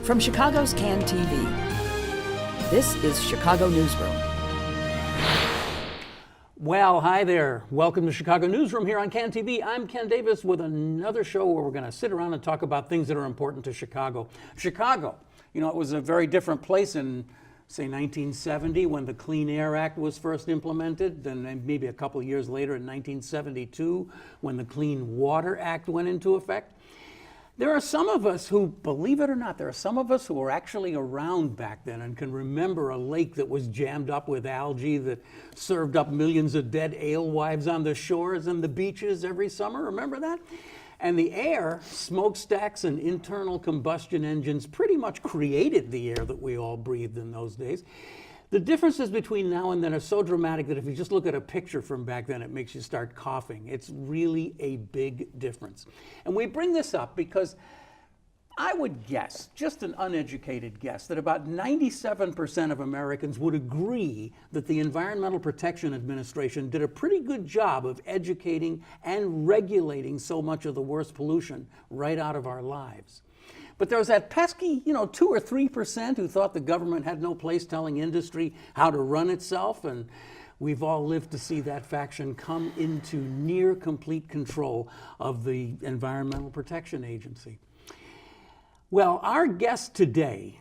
From Chicago's CAN TV, this is Chicago Newsroom. Well, hi there. Welcome to Chicago Newsroom here on CAN TV. I'm Ken Davis with another show where we're going to sit around and talk about things that are important to Chicago. Chicago, you know, it was a very different place in, say, 1970 when the Clean Air Act was first implemented, then maybe a couple years later in 1972 when the Clean Water Act went into effect. There are some of us who, believe it or not, there are some of us who were actually around back then and can remember a lake that was jammed up with algae that served up millions of dead alewives on the shores and the beaches every summer. Remember that? And the air, smokestacks and internal combustion engines pretty much created the air that we all breathed in those days. The differences between now and then are so dramatic that if you just look at a picture from back then, it makes you start coughing. It's really a big difference. And we bring this up because I would guess, just an uneducated guess, that about 97% of Americans would agree that the Environmental Protection Administration did a pretty good job of educating and regulating so much of the worst pollution right out of our lives. But there was that pesky, 2 or 3% who thought the government had no place telling industry how to run itself, and we've all lived to see that faction come into near complete control of the Environmental Protection Agency. Well, our guest today,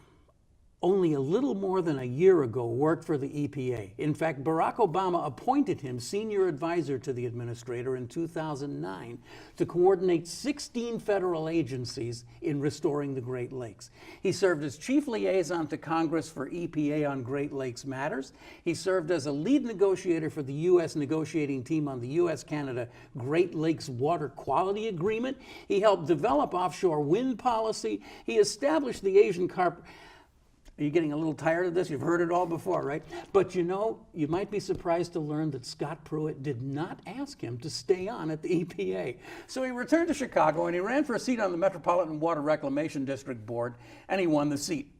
only a little more than a year ago, worked for the EPA. In fact, Barack Obama appointed him senior advisor to the administrator in 2009 to coordinate 16 federal agencies in restoring the Great Lakes. He served as chief liaison to Congress for EPA on Great Lakes Matters. He served as a lead negotiator for the U.S. negotiating team on the U.S.-Canada Great Lakes Water Quality Agreement. He helped develop offshore wind policy. He established the Asian Carp. Are you getting a little tired of this? You've heard it all before, right? But you might be surprised to learn that Scott Pruitt did not ask him to stay on at the EPA. So he returned to Chicago and he ran for a seat on the Metropolitan Water Reclamation District board, and he won the seat.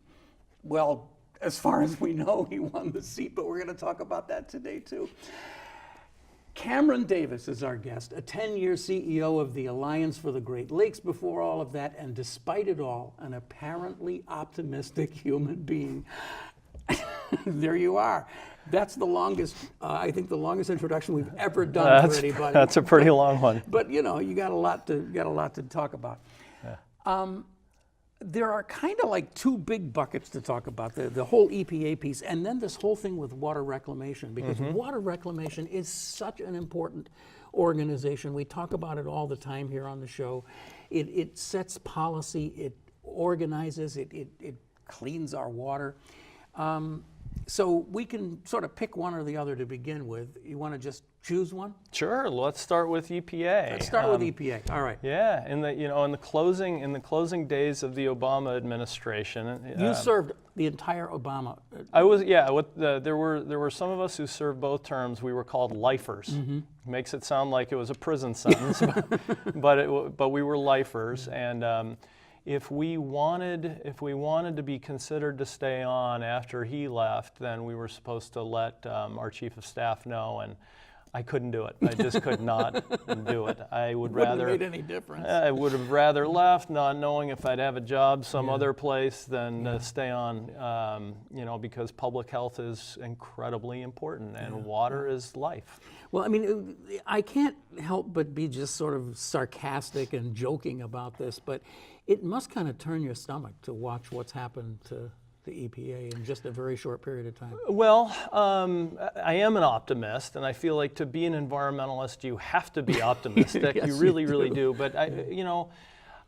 Well, as far as we know, he won the seat, but we're going to talk about that today too. Cameron Davis is our guest, a 10-year CEO of the Alliance for the Great Lakes before all of that, and despite it all, an apparently optimistic human being. There you are. That's the longest, I think the longest introduction we've ever done for anybody. That's a pretty long one. But you got a lot to talk about. Yeah. There are kind of like two big buckets to talk about, the whole EPA piece and then this whole thing with water reclamation, because water reclamation is such an important organization. We talk about it all the time here on the show. It sets policy, it organizes, it cleans our water. So we can sort of pick one or the other to begin with. You want to just choose one? Sure. Let's start with EPA. Let's start with EPA. All right. Yeah. In the closing days of the Obama administration, you served the entire Obama. I was. Yeah. There were some of us who served both terms. We were called lifers. Makes it sound like it was a prison sentence, but we were lifers, and. If we wanted to be considered to stay on after he left, then we were supposed to let our chief of staff know, and I couldn't do it. I just could not do it. I would rather. Wouldn't have made any difference. I would have rather left, not knowing if I'd have a job some other place than stay on. Because public health is incredibly important, and water is life. Well, I mean, I can't help but be just sort of sarcastic and joking about this, but it must kind of turn your stomach to watch what's happened to the EPA in just a very short period of time. Well, I am an optimist, and I feel like to be an environmentalist, you have to be optimistic. Yes, you really do. But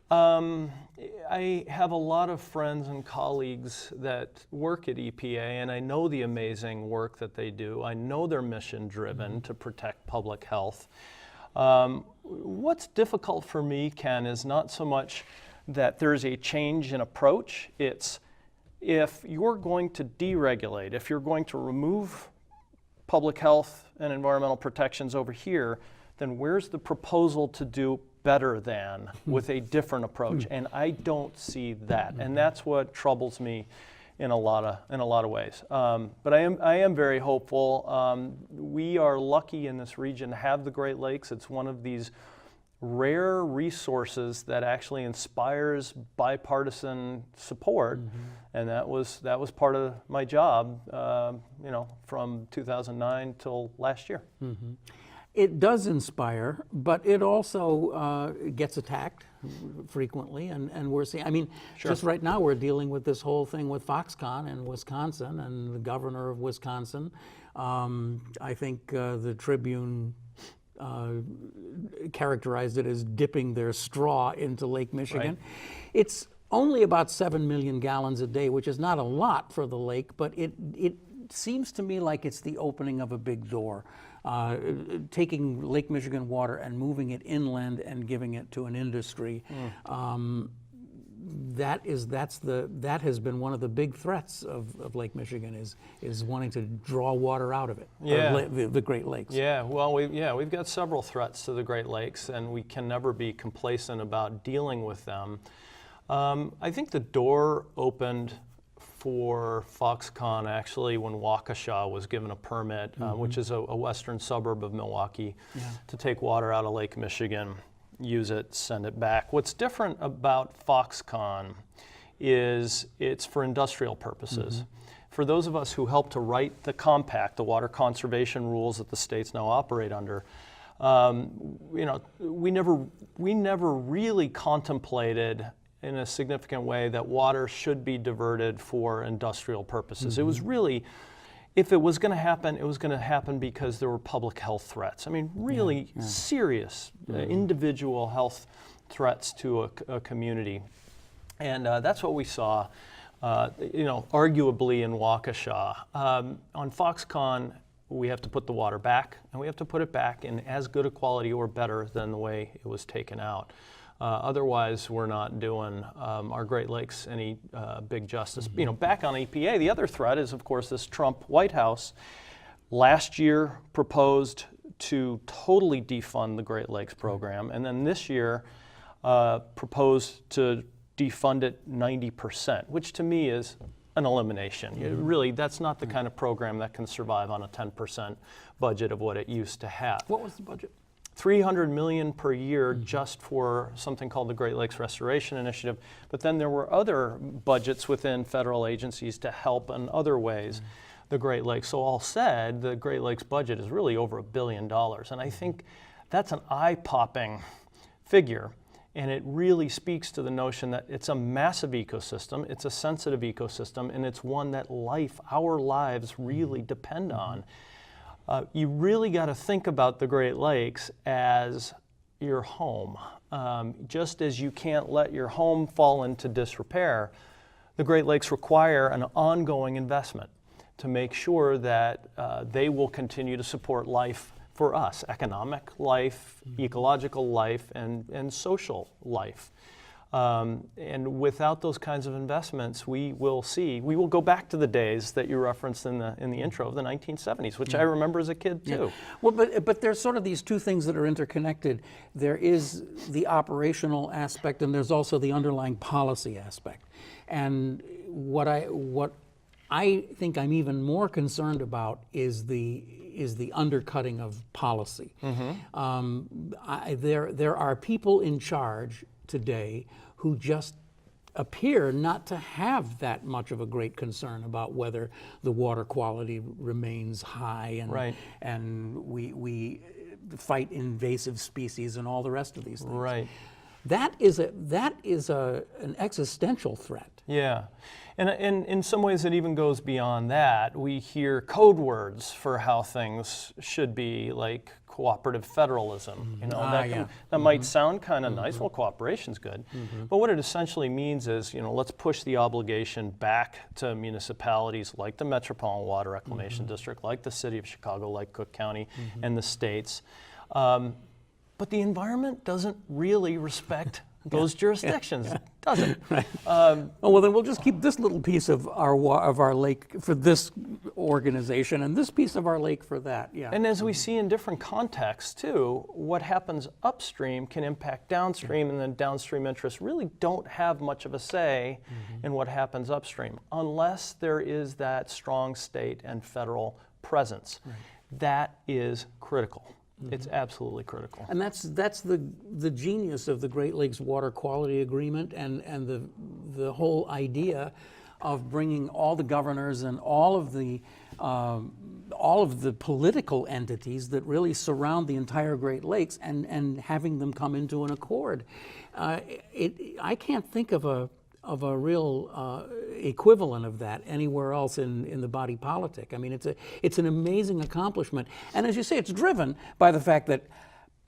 I have a lot of friends and colleagues that work at EPA, and I know the amazing work that they do. I know they're mission-driven to protect public health. What's difficult for me, Ken, is not so much that there's a change in approach. It's if you're going to deregulate, if you're going to remove public health and environmental protections over here, then where's the proposal to do better than with a different approach? And I don't see that, and that's what troubles me in a lot of ways. But I am very hopeful. We are lucky in this region to have the Great Lakes. It's one of these rare resources that actually inspires bipartisan support, and that was part of my job, from 2009 till last year. It does inspire, but it also gets attacked frequently, and we're seeing, I mean, just right now we're dealing with this whole thing with Foxconn in Wisconsin and the governor of Wisconsin. I think the Tribune characterized it as dipping their straw into Lake Michigan. Right. It's only about 7 million gallons a day, which is not a lot for the lake, but it seems to me like it's the opening of a big door. Taking Lake Michigan water and moving it inland and giving it to an industry. That has been one of the big threats of Lake Michigan is wanting to draw water out of it. Yeah. The Great Lakes. Yeah, well, we've got several threats to the Great Lakes, and we can never be complacent about dealing with them. I think the door opened for Foxconn actually when Waukesha was given a permit, which is a western suburb of Milwaukee, to take water out of Lake Michigan, use it, send it back. What's different about Foxconn is it's for industrial purposes. For those of us who helped to write the compact, the water conservation rules that the states now operate under, we never really contemplated in a significant way that water should be diverted for industrial purposes. It was really, if it was going to happen, it was going to happen because there were public health threats. I mean, really serious individual health threats to a community. And that's what we saw, arguably in Waukesha. On Foxconn, we have to put the water back, and we have to put it back in as good a quality or better than the way it was taken out. Otherwise, we're not doing our Great Lakes any big justice. Back on EPA, the other threat is, of course, this Trump White House last year proposed to totally defund the Great Lakes program, and then this year proposed to defund it 90%, which to me is an elimination. Really, that's not the kind of program that can survive on a 10% budget of what it used to have. What was the budget? $300 million per year just for something called the Great Lakes Restoration Initiative. But then there were other budgets within federal agencies to help in other ways the Great Lakes. So all said, the Great Lakes budget is really over $1 billion. And I think that's an eye-popping figure. And it really speaks to the notion that it's a massive ecosystem, it's a sensitive ecosystem, and it's one that our lives really depend on. You really got to think about the Great Lakes as your home. Just as you can't let your home fall into disrepair, the Great Lakes require an ongoing investment to make sure that they will continue to support life for us, economic life, ecological life, and social life. And without those kinds of investments, we will go back to the days that you referenced in the intro of the 1970s, which I remember as a kid too. Well, but there's sort of these two things that are interconnected. There is the operational aspect, and there's also the underlying policy aspect. And what I think I'm even more concerned about is the undercutting of policy. There are people in charge today who just appear not to have that much of a great concern about whether the water quality remains high and we fight invasive species and all the rest of these things. Right. That is an existential threat. Yeah. And in some ways it even goes beyond that. We hear code words for how things should be, like cooperative federalism. That might sound kind of nice. Well, cooperation's good. But what it essentially means is, let's push the obligation back to municipalities like the Metropolitan Water Reclamation District, like the city of Chicago, like Cook County, and the states. But the environment doesn't really respect those jurisdictions, does it? Right. Well, then we'll just keep this little piece of our lake for this organization, and this piece of our lake for that. Yeah. And as we see in different contexts too, what happens upstream can impact downstream, and then downstream interests really don't have much of a say in what happens upstream, unless there is that strong state and federal presence. That is critical. It's absolutely critical. And that's the genius of the Great Lakes Water Quality Agreement and the whole idea of bringing all the governors and all of the political entities that really surround the entire Great Lakes and having them come into an accord. I can't think of a real equivalent of that anywhere else in the body politic. I mean, it's an amazing accomplishment. And as you say, it's driven by the fact that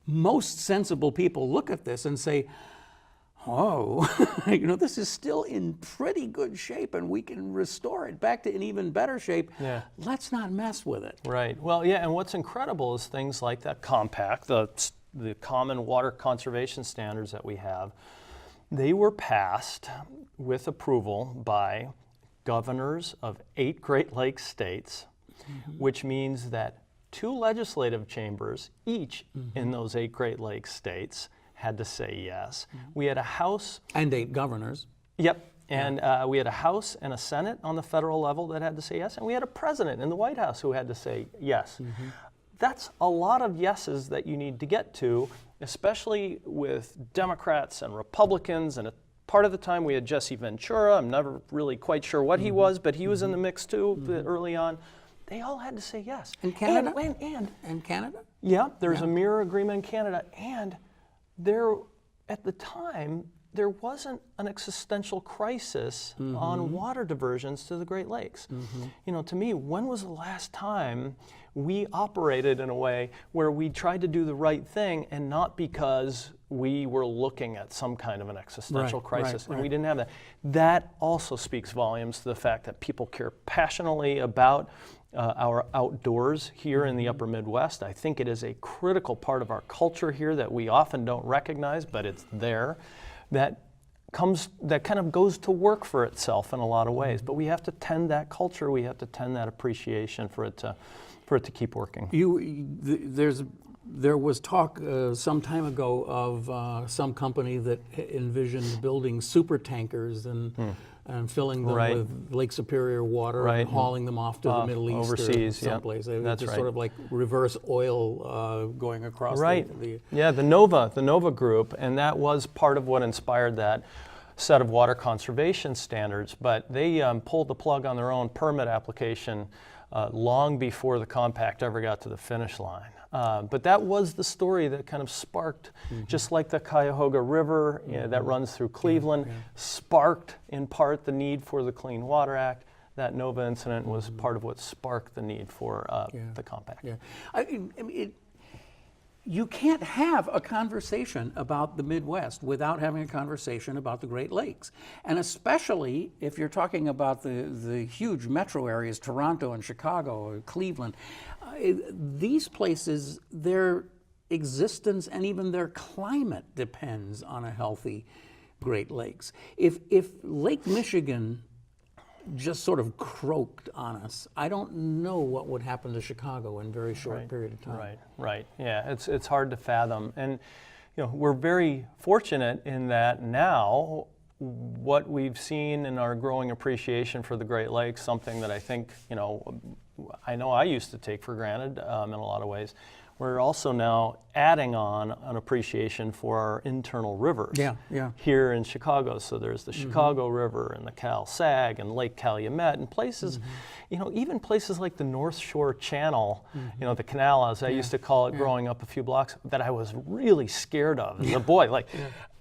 most sensible people look at this and say, oh, this is still in pretty good shape and we can restore it back to an even better shape. Yeah. Let's not mess with it. Right. Well, yeah, and what's incredible is things like that compact, the common water conservation standards that we have. They were passed with approval by governors of 8 Great Lakes states, which means that 2 legislative chambers, each in those 8 Great Lakes states, had to say yes. We had a House. And 8 governors. Yep. And we had a House and a Senate on the federal level that had to say yes. And we had a president in the White House who had to say yes. That's a lot of yeses that you need to get to, especially with Democrats and Republicans. And part of the time we had Jesse Ventura. I'm never really quite sure what he was, but he was in the mix too early on. They all had to say yes. And Canada? And Canada? Yeah, there's a mirror agreement in Canada. And there, at the time, there wasn't an existential crisis on water diversions to the Great Lakes. To me, when was the last time we operated in a way where we tried to do the right thing and not because we were looking at some kind of an existential crisis, and we didn't have that. That also speaks volumes to the fact that people care passionately about our outdoors here in the upper Midwest. I think it is a critical part of our culture here that we often don't recognize, but it's there, that kind of goes to work for itself in a lot of ways. But we have to tend that culture, we have to tend that appreciation for it to keep working. There was talk some time ago of some company that envisioned building super tankers and filling them with Lake Superior water and hauling them off to the Middle East overseas, or someplace. That's just sort of like reverse oil going across the Nova Group, and that was part of what inspired that set of water conservation standards, but they pulled the plug on their own permit application long before the compact ever got to the finish line. But that was the story that kind of sparked, just like the Cuyahoga River that runs through Cleveland, sparked in part the need for the Clean Water Act. That Nova incident was part of what sparked the need for the compact. Yeah. You can't have a conversation about the Midwest without having a conversation about the Great Lakes. And especially if you're talking about the huge metro areas, Toronto and Chicago or Cleveland, these places, their existence and even their climate depends on a healthy Great Lakes. If Lake Michigan just sort of croaked on us, I don't know what would happen to Chicago in a very short period of time. Right. Yeah, it's hard to fathom. And we're very fortunate in that now what we've seen in our growing appreciation for the Great Lakes, something that I think, I know I used to take for granted in a lot of ways. We're also now adding on an appreciation for our internal rivers here in Chicago. So there's the Chicago River and the Cal Sag and Lake Calumet and places, even places like the North Shore Channel, the canal, as I used to call it growing up a few blocks, that I was really scared of as a boy.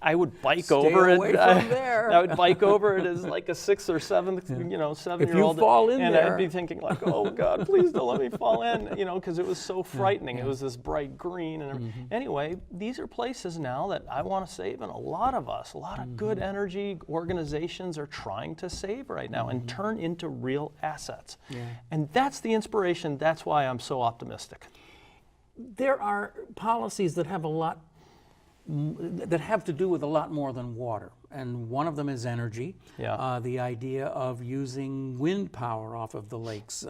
I would bike over it. I would bike over it as like a 6th or 7th, 7-year-old. If you fall in there. I'd be thinking like, oh God, please don't let me fall in, because it was so frightening. It was this bright green. And anyway, these are places now that I want to save, and a lot of good energy organizations are trying to save right now and turn into real assets. And that's the inspiration. That's why I'm so optimistic. There are policies that have to do with a lot more than water, and one of them is energy. The idea of using wind power off of the lakes.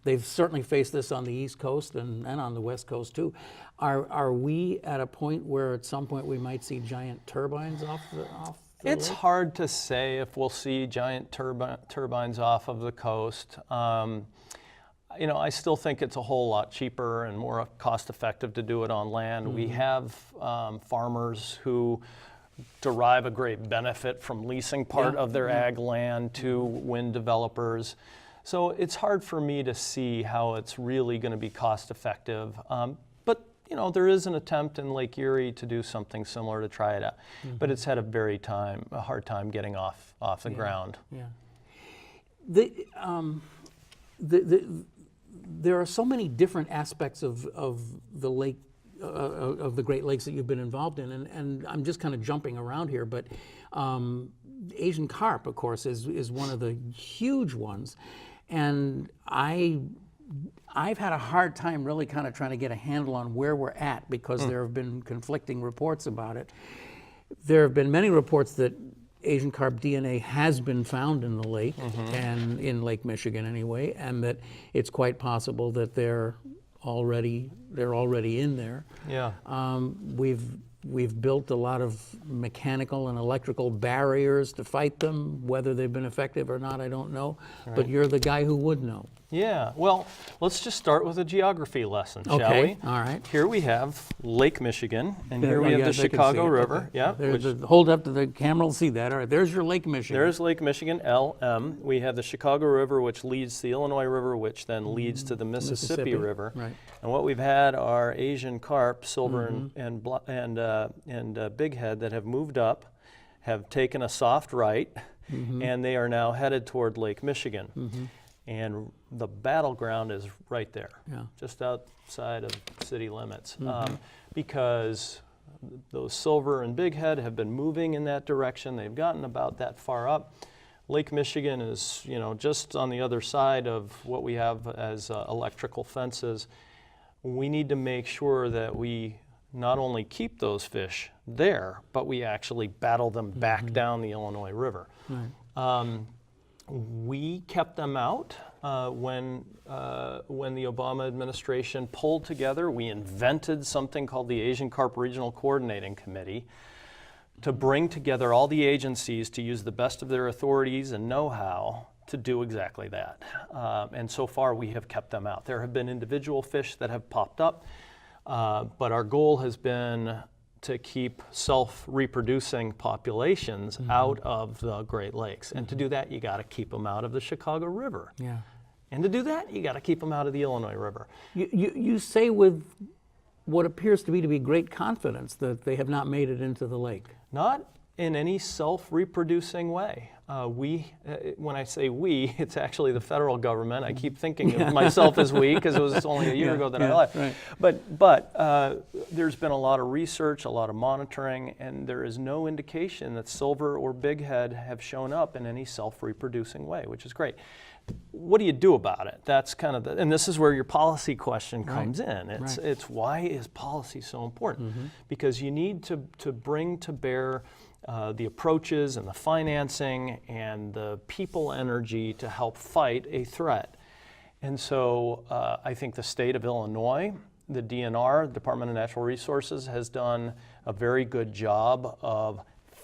They've certainly faced this on the East Coast and on the West Coast too. Are we at a point where at some point we might see giant turbines off the It's lake? hard to say if we'll see giant turbines off of the coast. I still think it's a whole lot cheaper and more cost-effective to do it on land. We have farmers who derive a great benefit from leasing part of their ag land to wind developers. So it's hard for me to see how it's really going to be cost-effective. But there is an attempt in Lake Erie to do something similar to try it out. But it's had a hard time getting off the ground. Yeah. There are so many different aspects of the lake, of the Great Lakes that you've been involved in, and I'm just kind of jumping around here, but Asian carp, of course, is one of the huge ones, and I've had a hard time really kind of trying to get a handle on where we're at, because there have been conflicting reports about it. There have been many reports that Asian carp DNA has been found in the lake, and in Lake Michigan anyway, and that it's quite possible that they're already in there. Yeah. We've built a lot of mechanical and electrical barriers to fight them. Whether they've been effective or not, I don't know. Right. But you're the guy who would know. Yeah, well, let's just start with a geography lesson, shall we? All right. Here we have Lake Michigan, and here we have the Chicago River. Okay. Yeah. Hold up to the camera, we'll see that. All right, there's your Lake Michigan. There's Lake Michigan, LM. We have the Chicago River, which leads to the Illinois River, which then leads to the Mississippi River. Right. And what we've had are Asian carp, silver and bighead, that have moved up, have taken a soft right, and they are now headed toward Lake Michigan. And the battleground is right there, just outside of city limits, because those silver and bighead have been moving in that direction. They've gotten about that far up. Lake Michigan is, just on the other side of what we have as electrical fences. We need to make sure that we not only keep those fish there, but we actually battle them back down the Illinois River. Right. We kept them out when the Obama administration pulled together. We invented something called the Asian Carp Regional Coordinating Committee to bring together all the agencies to use the best of their authorities and know-how to do exactly that. And so far we have kept them out. There have been individual fish that have popped up, but our goal has been to keep self-reproducing populations out of the Great Lakes. And to do that, you got to keep them out of the Chicago River. Yeah. And to do that, you got to keep them out of the Illinois River. You say with what appears to be great confidence that they have not made it into the lake. Not in any self-reproducing way. When I say we, it's actually the federal government. I keep thinking of myself as we, because it was only a year ago that I left. Right. But there's been a lot of research, a lot of monitoring, and there is no indication that silver or bighead have shown up in any self-reproducing way, which is great. What do you do about it? That's kind of and this is where your policy question comes in. It's why is policy so important? Because you need to bring to bear the approaches and the financing and the people energy to help fight a threat. And so I think the state of Illinois, the DNR, Department of Natural Resources, has done a very good job of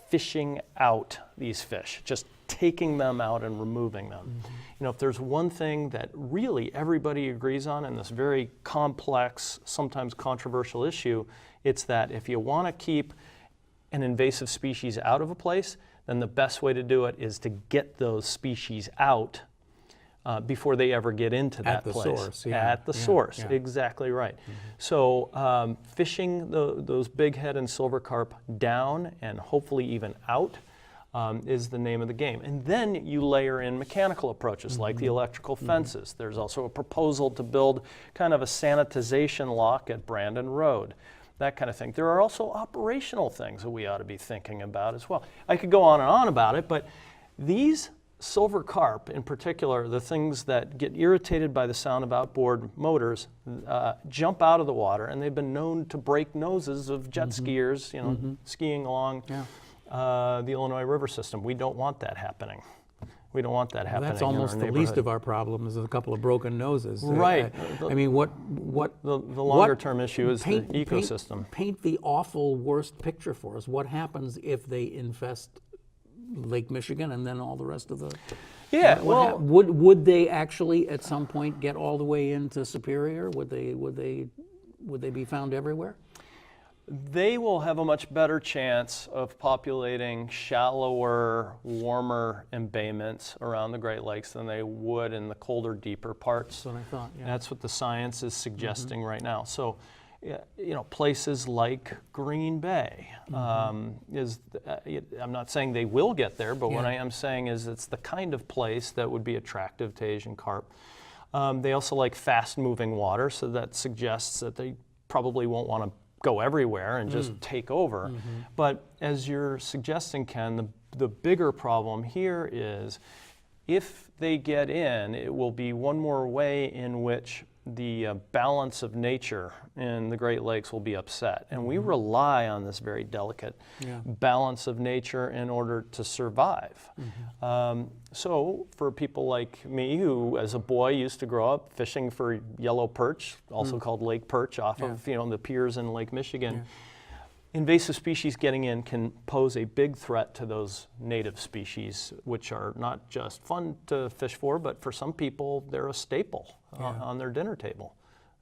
fishing out these fish, just taking them out and removing them. If there's one thing that really everybody agrees on in this very complex, sometimes controversial issue, it's that if you want to keep an invasive species out of a place, then the best way to do it is to get those species out before they ever get into that place. At the source, exactly right. So fishing those bighead and silver carp down and hopefully even out is the name of the game. And then you layer in mechanical approaches like the electrical fences. There's also a proposal to build kind of a sanitization lock at Brandon Road, that kind of thing. There are also operational things that we ought to be thinking about as well. I could go on and on about it, but these silver carp in particular, the things that get irritated by the sound of outboard motors, jump out of the water, and they've been known to break noses of jet skiers, skiing along the Illinois River system. We don't want that happening. We don't want that happening. That's almost the least of our problems, is a couple of broken noses. Right. I mean, what the longer term issue is the ecosystem. Paint the awful worst picture for us. What happens if they infest Lake Michigan and then all the rest of the Yeah, Would they actually at some point get all the way into Superior? Would they be found everywhere? They will have a much better chance of populating shallower, warmer embayments around the Great Lakes than they would in the colder, deeper parts. That's what I thought, yeah. That's what the science is suggesting right now. So, places like Green Bay I'm not saying they will get there, but what I am saying is it's the kind of place that would be attractive to Asian carp. They also like fast-moving water, so that suggests that they probably won't want to go everywhere and just take over. But as you're suggesting, Ken, the bigger problem here is if they get in, it will be one more way in which the balance of nature in the Great Lakes will be upset. And we rely on this very delicate balance of nature in order to survive. So for people like me, who as a boy used to grow up fishing for yellow perch, also called lake perch, off of the piers in Lake Michigan, invasive species getting in can pose a big threat to those native species, which are not just fun to fish for, but for some people, they're a staple on their dinner table,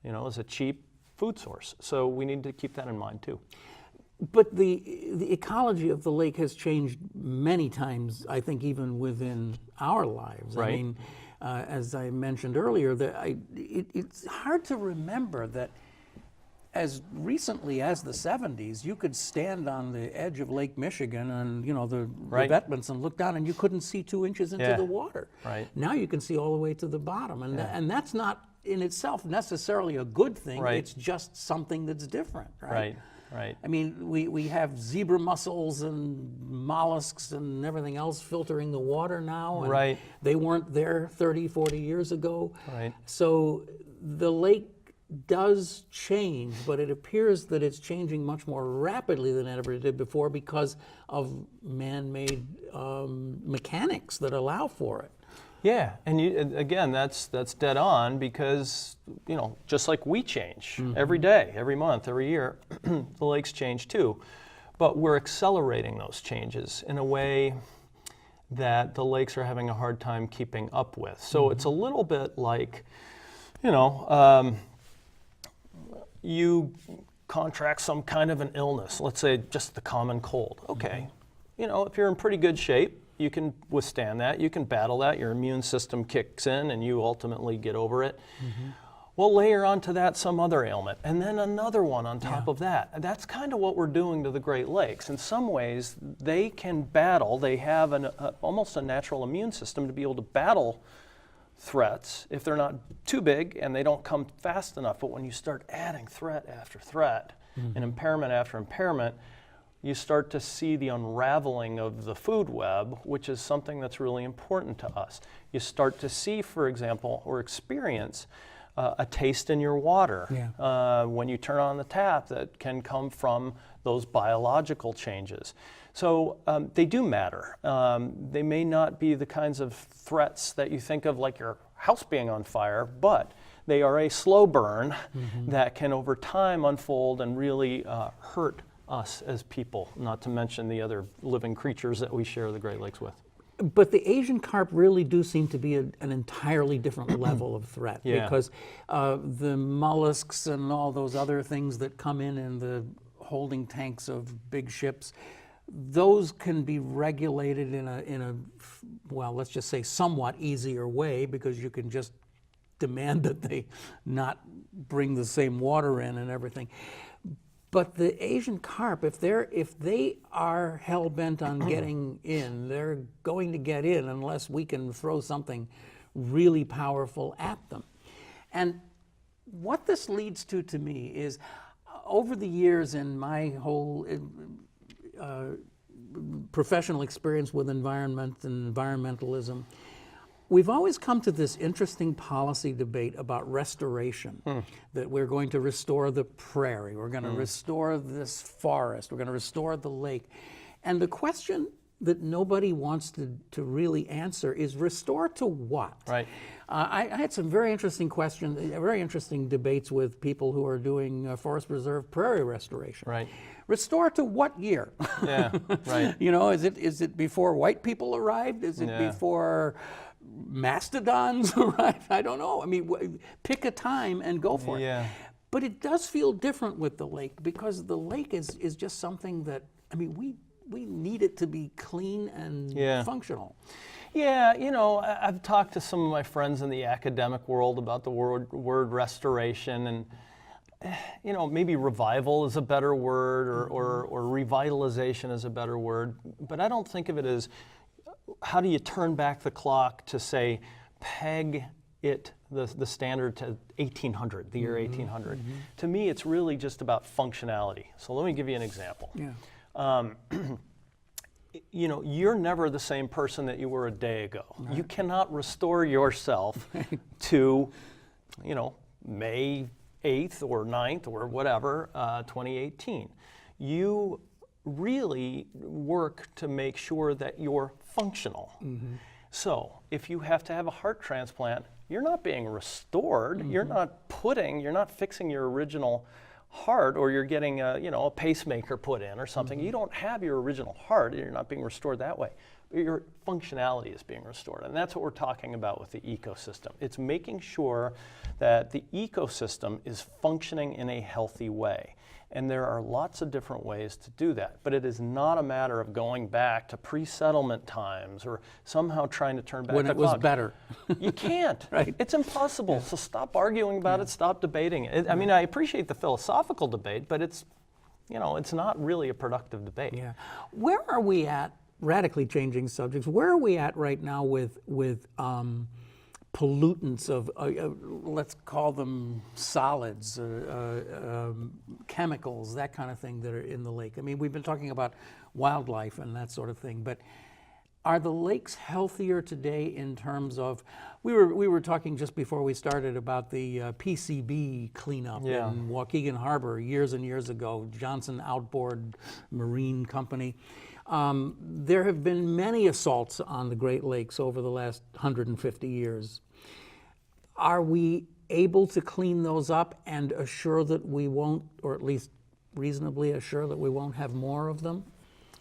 as a cheap food source. So we need to keep that in mind too. But the ecology of the lake has changed many times, I think, even within our lives. Right. I mean, as I mentioned earlier, it's hard to remember that as recently as the 70s, you could stand on the edge of Lake Michigan and the revetments and look down, and you couldn't see 2 inches into the water. Right. Now you can see all the way to the bottom, and that's not in itself necessarily a good thing. Right. It's just something that's different. Right. Right. I mean, we have zebra mussels and mollusks and everything else filtering the water now. And they weren't there 30, 40 years ago. Right. So the lake does change, but it appears that it's changing much more rapidly than it ever did before because of man-made mechanics that allow for it. Yeah, and again, that's dead on because, just like we change every day, every month, every year, the lakes change too. But we're accelerating those changes in a way that the lakes are having a hard time keeping up with. So it's a little bit like, you contract some kind of an illness, let's say just the common cold. Okay, if you're in pretty good shape, you can withstand that, you can battle that, your immune system kicks in and you ultimately get over it. We'll layer onto that some other ailment and then another one on top of that. And that's kind of what we're doing to the Great Lakes. In some ways, they can battle, they have almost a natural immune system to be able to battle threats if they're not too big and they don't come fast enough. But when you start adding threat after threat and impairment after impairment, you start to see the unraveling of the food web, which is something that's really important to us. You start to see, for example, or experience a taste in your water when you turn on the tap that can come from those biological changes. So they do matter. They may not be the kinds of threats that you think of like your house being on fire, but they are a slow burn that can over time unfold and really hurt us as people, not to mention the other living creatures that we share the Great Lakes with. But the Asian carp really do seem to be an entirely different level of threat because the mollusks and all those other things that come in the holding tanks of big ships, those can be regulated in a well, let's just say somewhat easier way because you can just demand that they not bring the same water in and everything. But the Asian carp, if they are hell-bent on getting in, they're going to get in unless we can throw something really powerful at them. And what this leads to me is, over the years in my whole professional experience with environment and environmentalism, we've always come to this interesting policy debate about restoration, that we're going to restore the prairie, we're going to restore this forest, we're going to restore the lake. And the question that nobody wants to really answer is restore to what? Right. I had some very interesting questions, very interesting debates with people who are doing forest preserve prairie restoration. Right. Restore to what year? Yeah, right. You know, is it before white people arrived? Is it before mastodons arrived? I don't know. I mean, pick a time and go for it. But it does feel different with the lake, because the lake is just something that, I mean, we need it to be clean and functional. Yeah, you know, I've talked to some of my friends in the academic world about the word restoration, and you know, maybe revival is a better word, or revitalization is a better word, but I don't think of it as how do you turn back the clock to say peg it the standard to 1800, the year 1800. To me, it's really just about functionality. So let me give you an example. You know, you're never the same person that you were a day ago. Right. You cannot restore yourself to, you know, May 8th or 9th or whatever, 2018. You really work to make sure that you're functional. So if you have to have a heart transplant, you're not being restored. You're not fixing your original heart, or you're getting a pacemaker put in or something. You don't have your original heart. You're not being restored that way. But your functionality is being restored. And that's what we're talking about with the ecosystem. It's making sure that the ecosystem is functioning in a healthy way. And there are lots of different ways to do that. But it is not a matter of going back to pre-settlement times or somehow trying to turn back the clock. When it was better. You can't. Right. It's impossible. So stop arguing about it. Stop debating it. I mean, I appreciate the philosophical debate, but it's, you know, it's not really a productive debate. Yeah. Where are we at, radically changing subjects, where are we at right now with pollutants of, let's call them solids, chemicals, that kind of thing that are in the lake? I mean, we've been talking about wildlife and that sort of thing, but are the lakes healthier today in terms of, we were talking just before we started about the PCB cleanup in Waukegan Harbor years and years ago, Johnson Outboard Marine Company. There have been many assaults on the Great Lakes over the last 150 years. Are we able to clean those up and assure that we won't, or at least reasonably assure that we won't have more of them?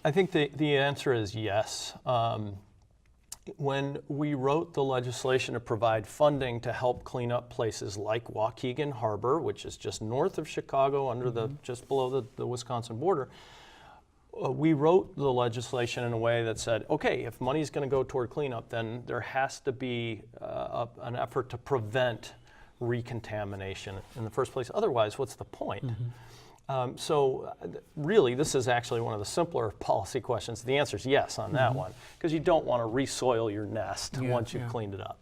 I think the answer is yes. When we wrote the legislation to provide funding to help clean up places like Waukegan Harbor, which is just north of Chicago, under just below the Wisconsin border, we wrote the legislation in a way that said, okay, if money is going to go toward cleanup, then there has to be an effort to prevent recontamination in the first place. Otherwise, what's the point? So really, this is actually one of the simpler policy questions. The answer is yes on that one, because you don't want to resoil your nest once you've cleaned it up.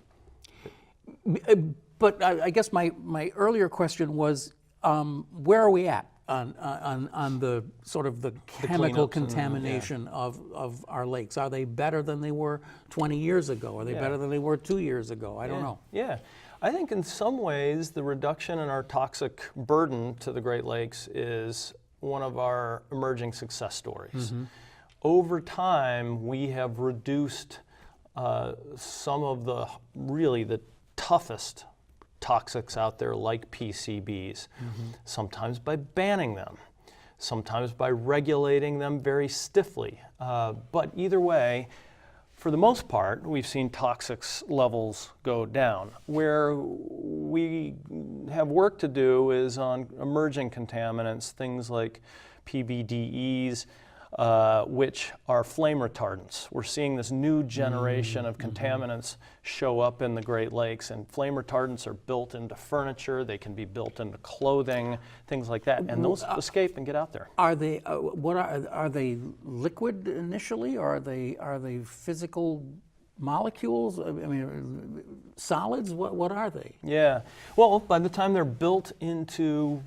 But I guess my earlier question was, where are we at on the sort of the chemical contamination of our lakes? Are they better than they were 20 years ago? Are they better than they were 2 years ago? I don't know. Yeah. I think in some ways the reduction in our toxic burden to the Great Lakes is one of our emerging success stories. Over time, we have reduced some of the toughest toxics out there, like PCBs, sometimes by banning them, sometimes by regulating them very stiffly. But either way, for the most part, we've seen toxics levels go down. Where we have work to do is on emerging contaminants, things like PBDEs, which are flame retardants. We're seeing this new generation of contaminants show up in the Great Lakes, and flame retardants are built into furniture, they can be built into clothing, things like that, and those escape and get out there. Are they are they liquid initially, or are they physical molecules? I mean, solids? What are they? Yeah, well, by the time they're built into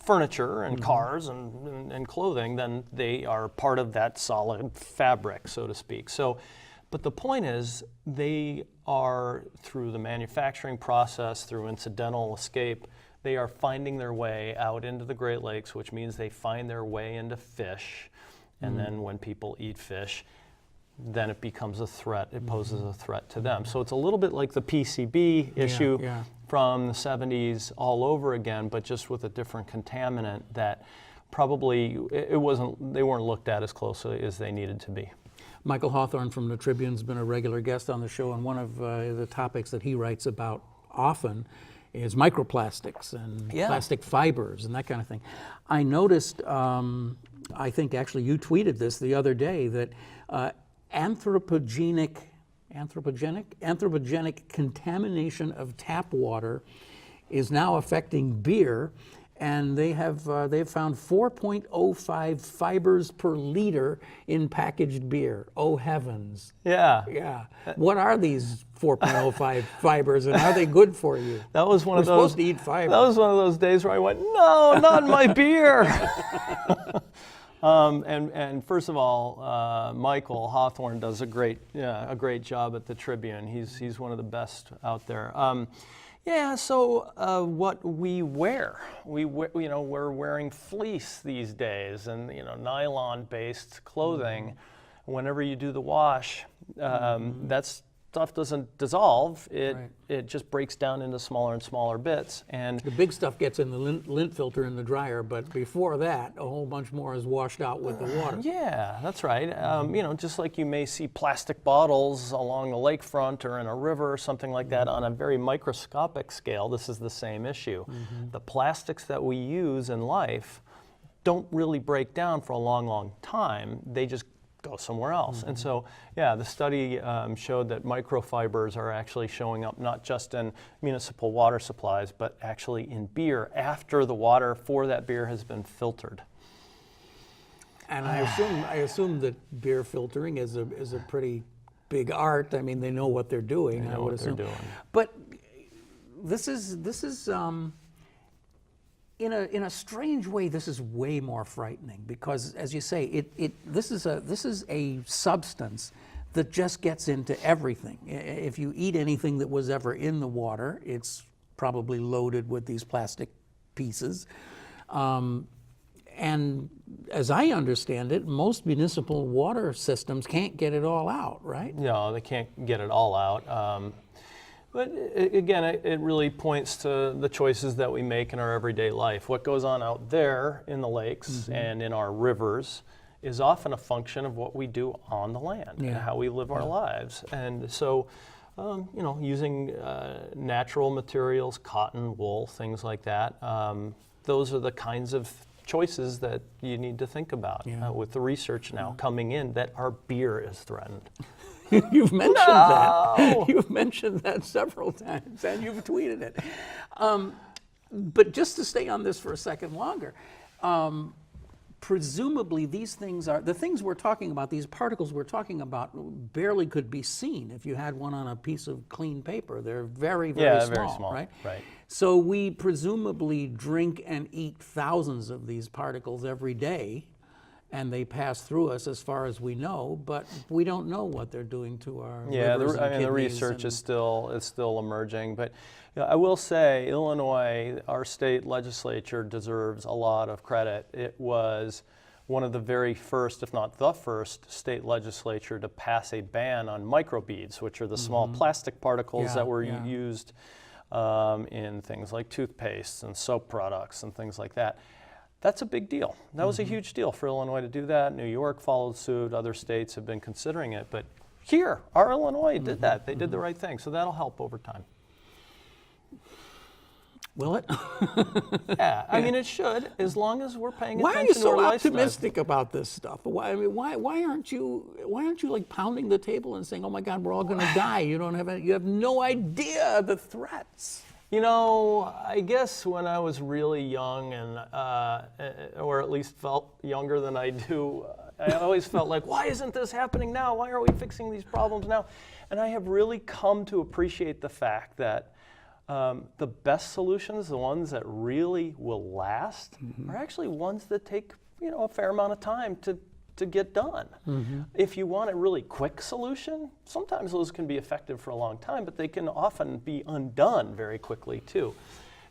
furniture and cars and clothing, then they are part of that solid fabric, so to speak. So, but the point is, they are, through the manufacturing process, through incidental escape, they are finding their way out into the Great Lakes, which means they find their way into fish. And then when people eat fish, then it becomes a threat. It poses a threat to them. So it's a little bit like the PCB issue from the 70s all over again, but just with a different contaminant that probably they weren't looked at as closely as they needed to be. Michael Hawthorne from the Tribune's been a regular guest on the show, and one of the topics that he writes about often is microplastics and plastic fibers and that kind of thing. I noticed, I think actually you tweeted this the other day, that anthropogenic contamination of tap water is now affecting beer, and they've found 4.05 fibers per liter in packaged beer. Oh heavens! Yeah. What are these 4.05 fibers, and are they good for you? That was one We're of those. Supposed to eat fiber. That was one of those days where I went, no, not in my beer. And first of all, Michael Hawthorne does a great job at the Tribune. He's one of the best out there. So what we wear, we're wearing fleece these days, and nylon-based clothing. Whenever you do the wash, that stuff doesn't dissolve. It just breaks down into smaller and smaller bits. And the big stuff gets in the lint filter in the dryer, but before that, a whole bunch more is washed out with the water. Yeah, that's right. Just like you may see plastic bottles along the lakefront or in a river or something like that on a very microscopic scale, this is the same issue. The plastics that we use in life don't really break down for a long, long time. They just go somewhere else. And so, the study showed that microfibers are actually showing up not just in municipal water supplies, but actually in beer after the water for that beer has been filtered. And I assume that beer filtering is a pretty big art. I mean, they know what they're doing. They know what they're doing. But this is in a strange way, this is way more frightening because, as you say, this is a substance that just gets into everything. If you eat anything that was ever in the water, it's probably loaded with these plastic pieces. And as I understand it, most municipal water systems can't get it all out, right? No, they can't get it all out. But again, it really points to the choices that we make in our everyday life. What goes on out there in the lakes and in our rivers is often a function of what we do on the land and how we live our lives. And so, using natural materials, cotton, wool, things like that, those are the kinds of choices that you need to think about with the research now coming in that our beer is threatened. You've mentioned that. You've mentioned that several times, and you've tweeted it. But just to stay on this for a second longer, presumably these things are, the things we're talking about, these particles we're talking about, barely could be seen if you had one on a piece of clean paper. They're very, very small, right? Right. So we presumably drink and eat thousands of these particles every day, and they pass through us as far as we know, but we don't know what they're doing to our livers and kidneys. The research is still emerging, but I will say Illinois, our state legislature, deserves a lot of credit. It was one of the very first, if not the first, state legislature to pass a ban on microbeads, which are the small plastic particles that were used in things like toothpaste and soap products and things like that. That's a big deal. That was a huge deal for Illinois to do that. New York followed suit. Other states have been considering it. But here, our Illinois did that. They did the right thing. So that'll help over time. Will it? Yeah, I mean, it should, as long as we're paying Why attention to our are you so lifestyle. optimistic about this stuff? Why aren't you like pounding the table and saying, "Oh my God, we're all going to die"? You have no idea the threats. I guess when I was really young and, or at least felt younger than I do, I always felt like, why isn't this happening now? Why are we fixing these problems now? And I have really come to appreciate the fact that the best solutions, the ones that really will last, are actually ones that take, a fair amount of time to get done. If you want a really quick solution, sometimes those can be effective for a long time, but they can often be undone very quickly too.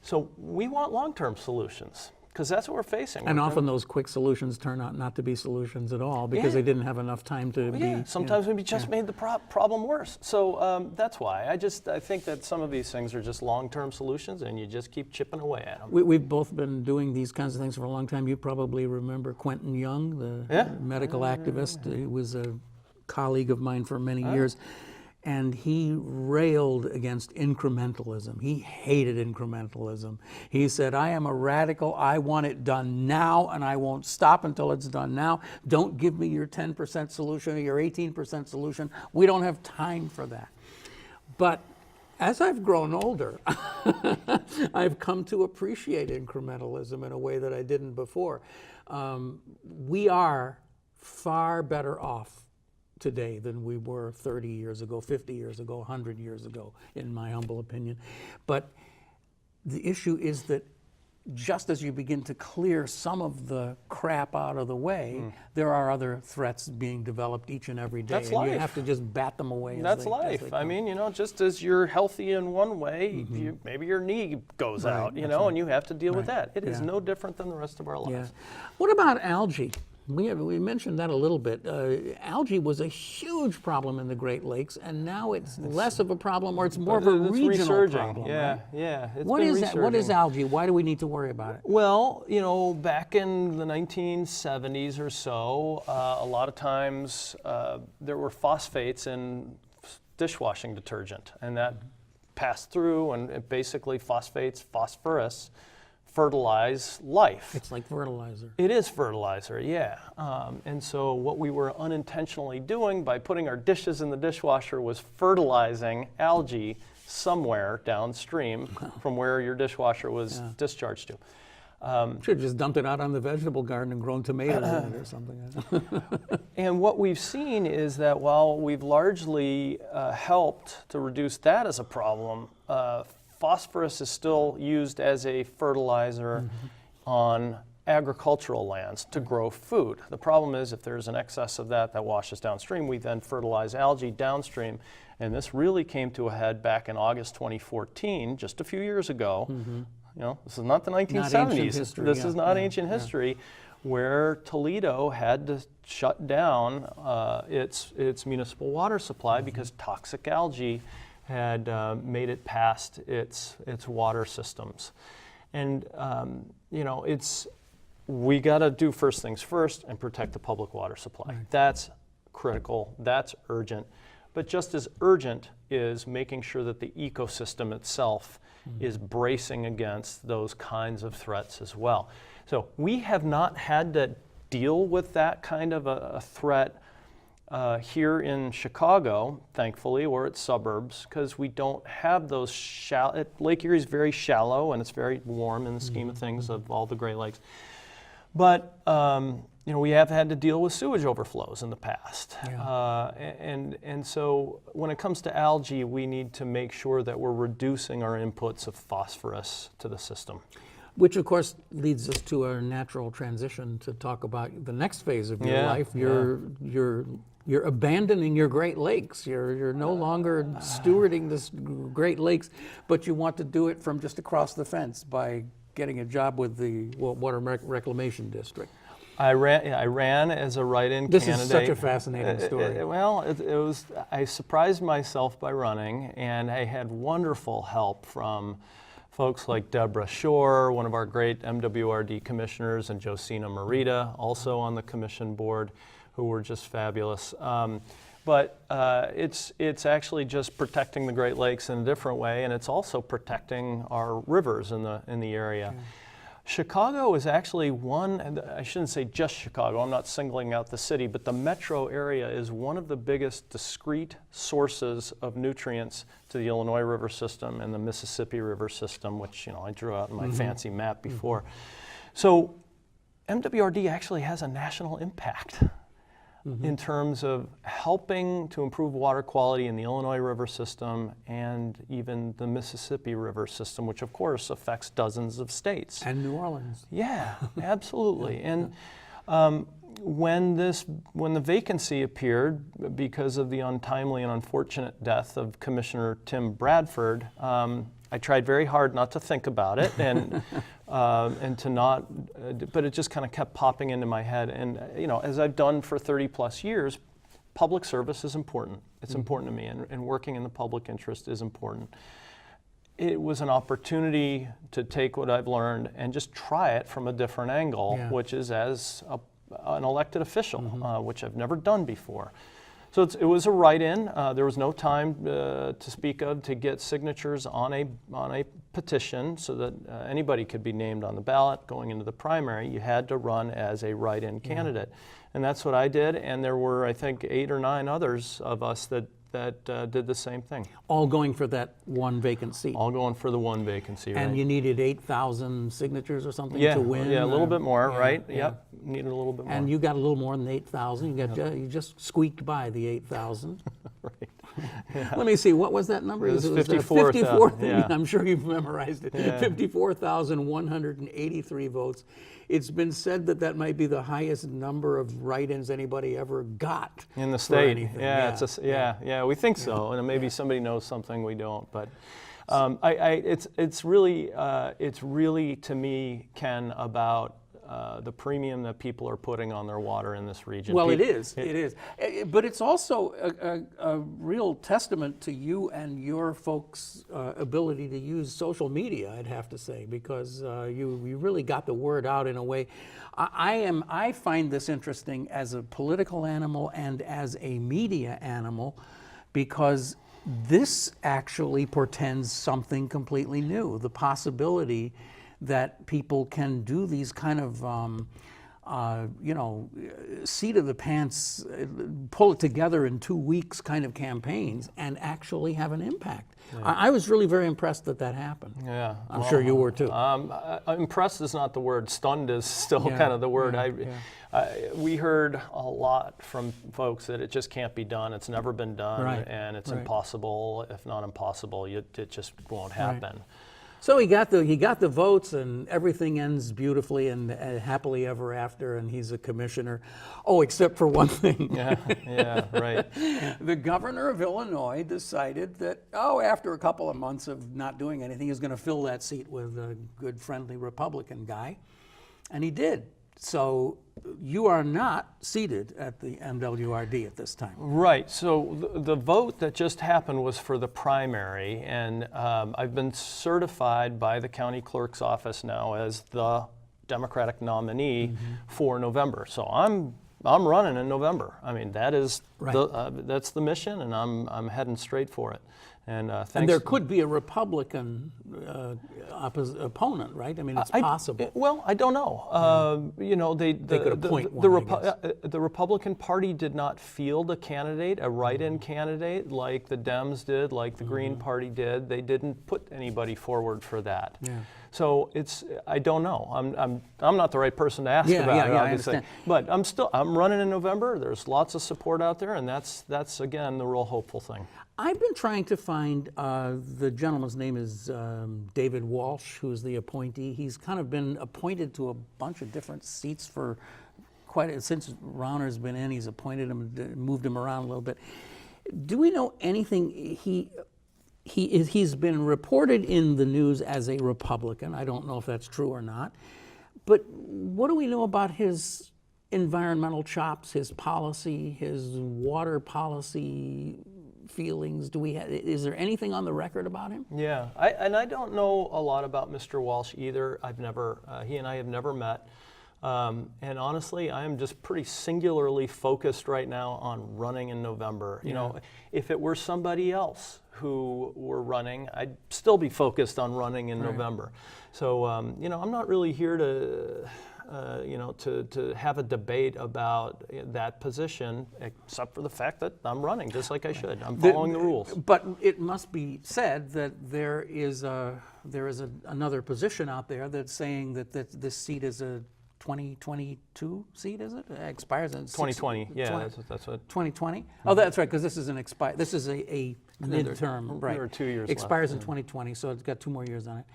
So we want long-term solutions. because that's what we're facing. And often those quick solutions turn out not to be solutions at all because they didn't have enough time to be. Yeah, sometimes we just made the problem worse. So that's why. I think that some of these things are just long-term solutions, and you just keep chipping away at them. We've both been doing these kinds of things for a long time. You probably remember Quentin Young, the medical activist. He was a colleague of mine for many years. And he railed against incrementalism. He hated incrementalism. He said, I am a radical. I want it done now, and I won't stop until it's done now. Don't give me your 10% solution or your 18% solution. We don't have time for that. But as I've grown older, I've come to appreciate incrementalism in a way that I didn't before. We are far better off today than we were 30 years ago, 50 years ago, 100 years ago, in my humble opinion. But the issue is that just as you begin to clear some of the crap out of the way, there are other threats being developed each and every day. That's and life. You have to just bat them away. That's life. I mean, just as you're healthy in one way, maybe your knee goes out, and you have to deal with that. It is no different than the rest of our lives. Yeah. What about algae? We mentioned that a little bit. Algae was a huge problem in the Great Lakes, and now it's less of a problem, or it's more of a regional problem. Yeah, right? yeah. What is that? What is algae? Why do we need to worry about it? Well, back in the 1970s or so, a lot of times there were phosphates in dishwashing detergent, and that passed through, and it basically phosphorus, fertilize life. It's like fertilizer. It is fertilizer, yeah. And so what we were unintentionally doing by putting our dishes in the dishwasher was fertilizing algae somewhere downstream from where your dishwasher was discharged to. Should have just dumped it out on the vegetable garden and grown tomatoes in it or something. And what we've seen is that while we've largely helped to reduce that as a problem, phosphorus is still used as a fertilizer on agricultural lands to grow food. The problem is if there's an excess of that washes downstream, we then fertilize algae downstream. And this really came to a head back in August 2014, just a few years ago. This is not the 1970s. Not ancient history, this is not ancient history, where Toledo had to shut down its municipal water supply because toxic algae had made it past its water systems. And, we got to do first things first and protect the public water supply. Right. That's critical, that's urgent. But just as urgent is making sure that the ecosystem itself is bracing against those kinds of threats as well. So we have not had to deal with that kind of a threat here in Chicago, thankfully, or its suburbs, because we don't have those shallow. Lake Erie is very shallow and it's very warm in the scheme of things of all the Great Lakes. But we have had to deal with sewage overflows in the past, and so when it comes to algae, we need to make sure that we're reducing our inputs of phosphorus to the system. Which, of course, leads us to our natural transition to talk about the next phase of your life. You're abandoning your Great Lakes. You're no longer stewarding this Great Lakes, but you want to do it from just across the fence by getting a job with the Water Reclamation District. I ran as a write-in candidate. This is such a fascinating story. I surprised myself by running, and I had wonderful help from folks like Deborah Shore, one of our great MWRD commissioners, and Josina Marita, also on the commission board, who were just fabulous. But it's actually just protecting the Great Lakes in a different way, and it's also protecting our rivers in the area. Yeah. Chicago is actually one, and I shouldn't say just Chicago, I'm not singling out the city, but the metro area is one of the biggest discrete sources of nutrients to the Illinois River system and the Mississippi River system, which I drew out in my fancy map before. So MWRD actually has a national impact in terms of helping to improve water quality in the Illinois River system and even the Mississippi River system, which of course affects dozens of states. And New Orleans. Yeah, absolutely. And when the vacancy appeared because of the untimely and unfortunate death of Commissioner Tim Bradford, I tried very hard not to think about it, and and to not, but it just kind of kept popping into my head. And as I've done for 30 plus years, public service is important. It's important to me, and working in the public interest is important. It was an opportunity to take what I've learned and just try it from a different angle, which is as an elected official, which I've never done before. So it was a write-in. There was no time to speak of to get signatures on a petition so that anybody could be named on the ballot going into the primary. You had to run as a write-in candidate. And that's what I did, and there were, I think, 8 or 9 others of us that did the same thing. All going for that one vacant seat. All going for the one vacancy, right? And you needed 8,000 signatures or something to win? Yeah, a little bit more, right? Yep, needed a little bit more. And you got a little more than 8,000. You just squeaked by the 8,000. Right. Let me see, what was that number? It was 54,000. Yeah. I'm sure you've memorized it. Yeah. 54,183 votes. It's been said that might be the highest number of write-ins anybody ever got in the state. Yeah, we think so, and maybe somebody knows something we don't. But it's really to me, Ken, about the premium that people are putting on their water in this region. Well, it is. But it's also a real testament to you and your folks' ability to use social media, I'd have to say, because you really got the word out in a way. I find this interesting as a political animal and as a media animal, because this actually portends something completely new, the possibility that people can do these kind of, seat of the pants, pull it together in 2 weeks kind of campaigns and actually have an impact. Yeah. I was really very impressed that happened. Yeah, I'm sure you were too. Impressed is not the word. Stunned is still kind of the word. We heard a lot from folks that it just can't be done. It's never been done, and it's impossible, if not impossible. It just won't happen. Right. So he got the votes, and everything ends beautifully and happily ever after, and he's a commissioner. Oh, except for one thing. Yeah, right. The governor of Illinois decided that, after a couple of months of not doing anything, he was going to fill that seat with a good, friendly Republican guy, and he did. So you are not seated at the MWRD at this time. Right. So the vote that just happened was for the primary, and I've been certified by the county clerk's office now as the Democratic nominee for November. So I'm running in November. I mean, that is that's the mission, and I'm heading straight for it. And there could be a Republican opponent, right? I mean, it's possible. Well, I don't know. They could appoint one, the Republican Party did not field a candidate, a write-in candidate, like the Dems did, like the Green Party did. They didn't put anybody forward for that. Yeah. So I don't know. I'm not the right person to ask about it, obviously. But I'm running in November. There's lots of support out there, and that's again the real hopeful thing. I've been trying to find, the gentleman's name is David Walsh, who's the appointee. He's kind of been appointed to a bunch of different seats for since Rauner's been in. He's appointed him, moved him around a little bit. Do we know anything? He's been reported in the news as a Republican. I don't know if that's true or not. But what do we know about his environmental chops, his policy, his water policy feelings? Is there anything on the record about him? Yeah, I don't know a lot about Mr. Walsh either. He and I have never met. And honestly, I am just pretty singularly focused right now on running in November. You know, if it were somebody else who were running, I'd still be focused on running in November. So, I'm not really here to have a debate about that position, except for the fact that I'm running just like I should. I'm following the rules. But it must be said that there is another position out there that's saying that this seat is a 2022 seat, is it? It expires in 2020. That's what. 2020. Oh, that's right, because this is This is a midterm, right? There are 2 years expires left, in 2020, so it's got 2 more years on it,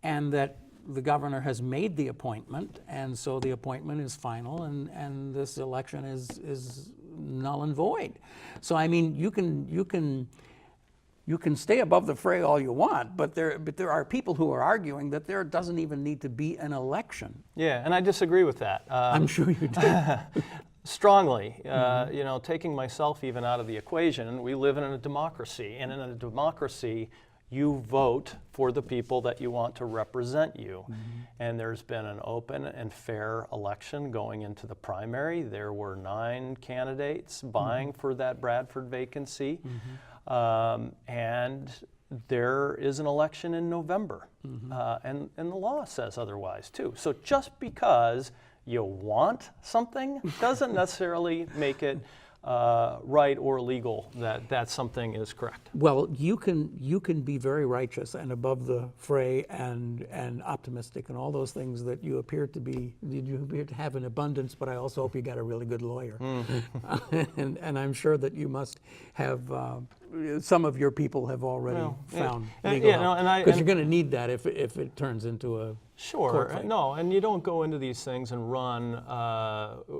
and that the governor has made the appointment, and so the appointment is final, and this election is null and void. So I mean, you can you can stay above the fray all you want, but there are people who are arguing that there doesn't even need to be an election. Yeah, and I disagree with that. I'm sure you do. Strongly, you know, taking myself even out of the equation, we live in a democracy, and in a democracy, you vote for the people that you want to represent you. And there's been an open and fair election going into the primary. There were 9 candidates vying for that Bradford vacancy. And there is an election in November. And the law says otherwise too. So just because you want something doesn't necessarily make it right or legal that something is correct. Well, you can be very righteous and above the fray and optimistic and all those things that you appear to have in abundance, but I also hope you got a really good lawyer. And I'm sure that you must have some of your people have already found legal help, because you're going to need that if it turns into a court fight. No, and you don't go into these things and run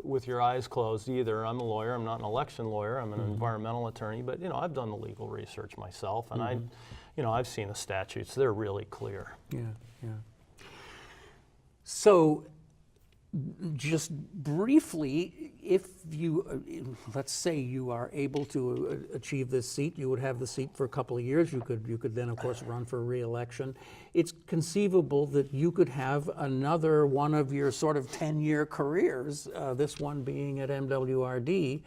with your eyes closed either. I'm a lawyer. I'm not an election lawyer. I'm an environmental attorney, but you know, I've done the legal research myself, and I've seen the statutes. They're really clear. Yeah. So, just briefly, if you, let's say you are able to achieve this seat, you would have the seat for a couple of years. You could then, of course, run for re-election. It's conceivable that you could have another one of your sort of 10-year careers, this one being at MWRD.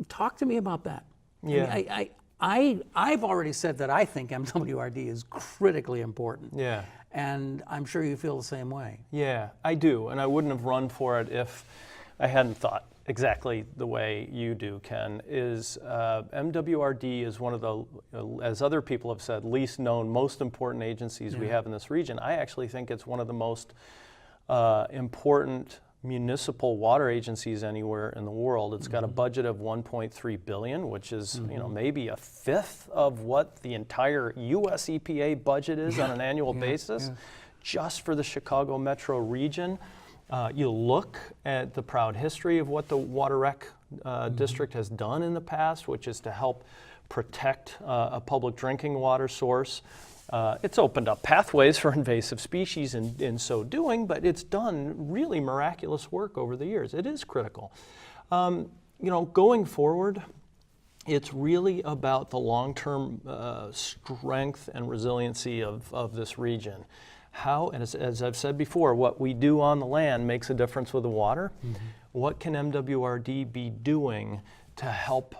Talk to me about that. Yeah. I've already said that I think MWRD is critically important. Yeah. And I'm sure you feel the same way. Yeah, I do, and I wouldn't have run for it if I hadn't thought exactly the way you do, Ken. MWRD is one of the, as other people have said, least known, most important agencies we have in this region. I actually think it's one of the most important municipal water agencies anywhere in the world. It's got a budget of $1.3 billion, which is maybe a fifth of what the entire U.S. EPA budget is on an annual basis, just for the Chicago metro region. You look at the proud history of what the Water Rec District has done in the past, which is to help protect a public drinking water source. It's opened up pathways for invasive species in so doing, but it's done really miraculous work over the years. It is critical. Going forward, it's really about the long-term strength and resiliency of this region. How, and as I've said before, what we do on the land makes a difference with the water. What can MWRD be doing to help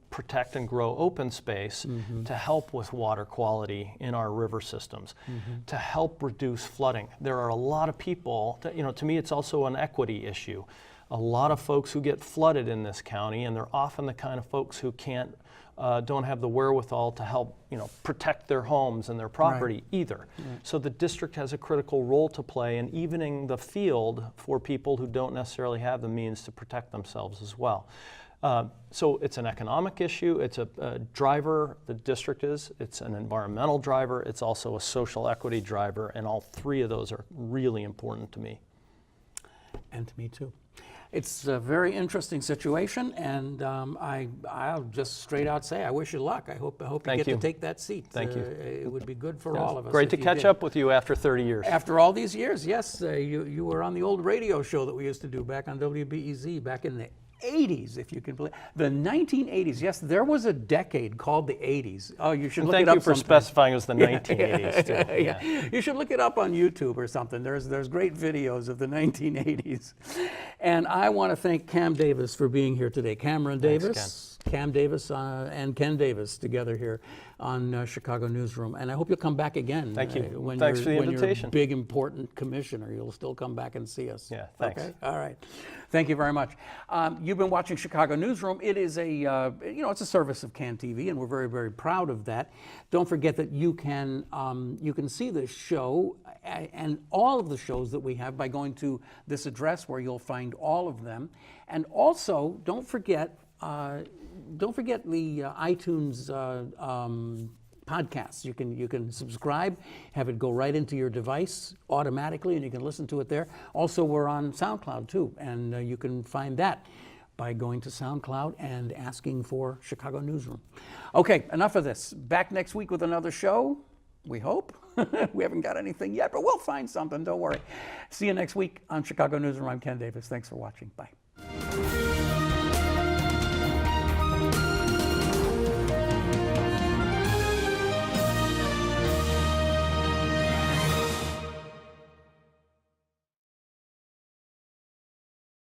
protect and grow open space, to help with water quality in our river systems, to help reduce flooding? There are a lot of people, to me it's also an equity issue. A lot of folks who get flooded in this county, and they're often the kind of folks who don't have the wherewithal to help protect their homes and their property either. So the district has a critical role to play in evening the field for people who don't necessarily have the means to protect themselves as well. So it's an economic issue, it's a driver, the district is, it's an environmental driver, it's also a social equity driver, and all three of those are really important to me. And to me too. It's a very interesting situation, and I'll just straight out say I wish you luck. I hope you get to take that seat. Thank you. It would be good for all of us. Great to catch up with you after 30 years. After all these years, yes. You were on the old radio show that we used to do back on WBEZ back in the 80s, if you can believe. The 1980s, yes, there was a decade called the 80s. Oh, you should look it up. Thank you for specifying it was the 1980s too. Yeah. You should look it up on YouTube or something. There's great videos of the 1980s. And I want to thank Cam Davis for being here today. Cameron Davis. Thanks, Cam Davis and Ken Davis together here on Chicago Newsroom. And I hope you'll come back again. Thank you. When Thanks for the invitation. You're a big, important commissioner, you'll still come back and see us. Yeah, thanks. Okay? All right. Thank you very much. You've been watching Chicago Newsroom. It is it's a service of CAN TV, and we're very, very proud of that. Don't forget that you can see this show and all of the shows that we have by going to this address where you'll find all of them. And also, don't forget the iTunes podcasts. You can subscribe, have it go right into your device automatically, and you can listen to it there. Also, we're on SoundCloud too, and you can find that. by going to SoundCloud and asking for Chicago Newsroom. Okay, enough of this. Back next week with another show, we hope. We haven't got anything yet, but we'll find something, don't worry. See you next week on Chicago Newsroom. I'm Ken Davis. Thanks for watching. Bye.